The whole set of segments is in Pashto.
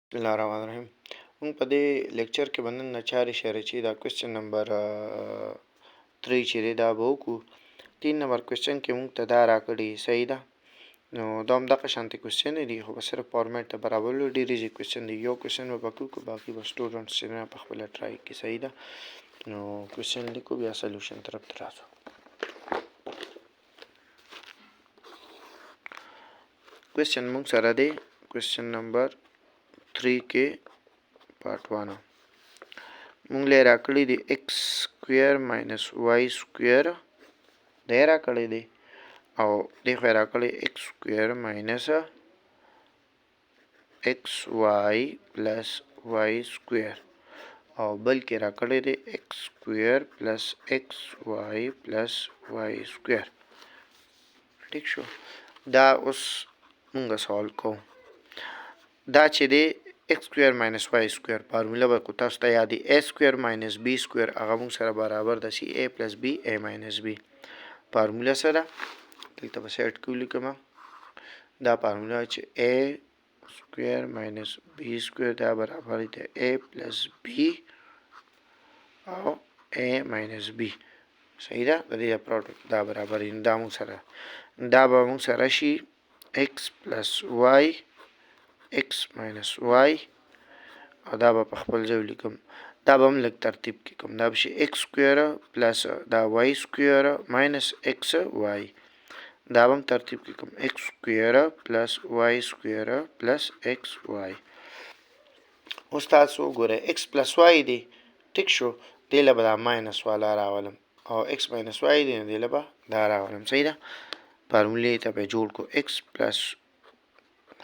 بسم الله الرحمن الرحیم. موږ په دې لیکچر کې باندې نه چارې شری چې دا کوېسچن نمبر 3 چې دا به وکړو. 3 نمبر کوېسچن کې موږ ته دا راکړي صحیح ده. نو دا هم دغه شانتي کوېسچن دي خو صرف فارمیټ ته برابر ډېر ایزي کوېسچن دي. یو کوېسچن به پکې کو باقي به سټوډنټس چې نه په خپل ټرای کې صحیح ده. نو کوېسچن لیکو بیا سولوشن طرف ته راځو. کوېسچن موږ سره دی کوېسچن نمبر 3 کې پارت 1 مونږ له راکړی دی x سکوير ماینس y سکوير دا راکړی دی او دغه راکړی x سکوير ماینس xy پلس y سکوير او بلکې راکړی دی x سکوير پلس xy پلس y سکوير. ٹھیک شو. دا اوس مونږ سوال کوو. دا چې دی x سکوير ماینس y سکوير فارموله به کو تاسو ته یادی a سکوير ماینس b سکوير هغه موږ سره برابر د سی a پلس b a ماینس b. فارموله سره دلته به سیټ کو لیکم. دا فارموله چې a سکوير ماینس b سکوير دا برابر دی a پلس b او a ماینس b. صحیح ده. د دې پروډکټ دا برابر دا موږ سره به موږ سره شي x پلس y x minus y او دا به په خپل ځای لیکم. دا به هم لږ ترتیب کې کوم. دا به شي x سکوير پلس دا y سکوير ماینس x y. دا به هم ترتیب کې کوم x سکوير پلس y سکوير پلس x y. اوس تاسو ګوره x پلس y دی. ټیک شو. دې له به دا ماینس والا راولم او x ماینس y دی دې له به دا راولم. صحیح ده. فارمولې ته به جوړ کو x پلس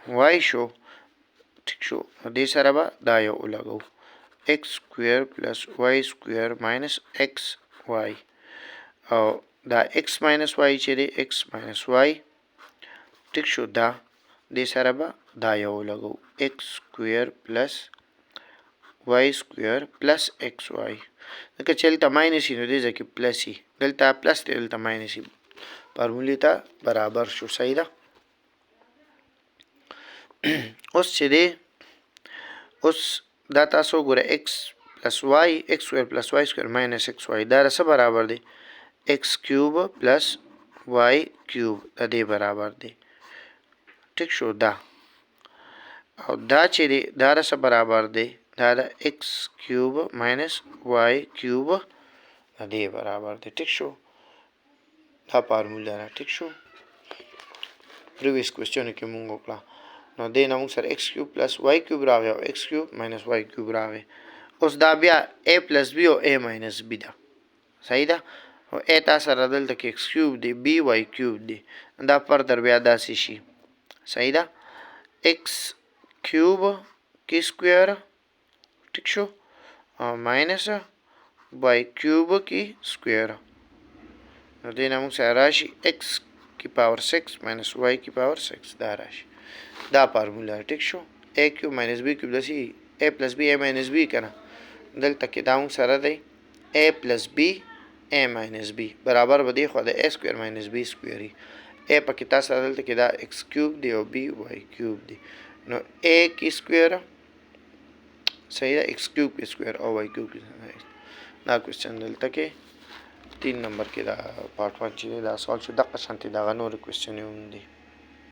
y شو. ٹھیک شو. دې سره به دا یو لګو x سکوير پلس y سکوير ماینس x y او دا x ماینس y چې دی x ماینس y. ٹھیک شو. دا دې سره به دا یو لګو x سکوير پلس y سکوير پلس xy. دغه چې دلته ماینس نو دې ځکه پلس ای دلته پلس دی دلته ماینس ای فارمولې ته برابر شو. صحیح ده. اوس چې دی اوس دا تاسو ګوره x پلس y x سکوير پلس y سکوير ماینس xy دا سره برابر دی x کیوب پلس y کیوب د دې برابر دی. ٹھیک شو. دا او دا چې دی دا سره برابر دی دا د x کیوب ماینس y کیوب د دې برابر دی. ٹھیک شو. دا فارموله را. ٹھیک شو. پریویس کوېسچن کې مونږ وکړه. نو دې نه موږ سره x کیوب پلس y کیوب راغی او x کیوب ماینس y کیوب راغی. اوس دا بیا a پلس b او a ماینس b ده. صحیح ده. او a تاسو سره دلته کې x کیوب دی b y کیوب دی. دا فردر بیا داسې شي. صحیح ده. x کیوب کی سکوير. ٹھیک شو. ماینس y کیوب کی سکوير. نو دې نه موږ سره راشي x کی پاور 6 ماینس y کی پاور 6 دا راشي. دا فارموله. ٹھیک شو. a کیوب ماینس b کیوب دسی a پلس b a ماینس b کنه. دلته کې دا موږ سره دی a پلس b a ماینس b برابر به دی خو د a سکوير ماینس b سکوير ای. a پکې تاسو دلته کې دا x کیوب دی او b y کیوب دی. نو a کی سکوير صحیح ده x کیوب کی سکوير او y کیوب. دا کوېسچن دلته کې 3 نمبر کې دا پارت 1 چې دا سوال شو دغه شانتي دغه نور کوېسچن هم دي.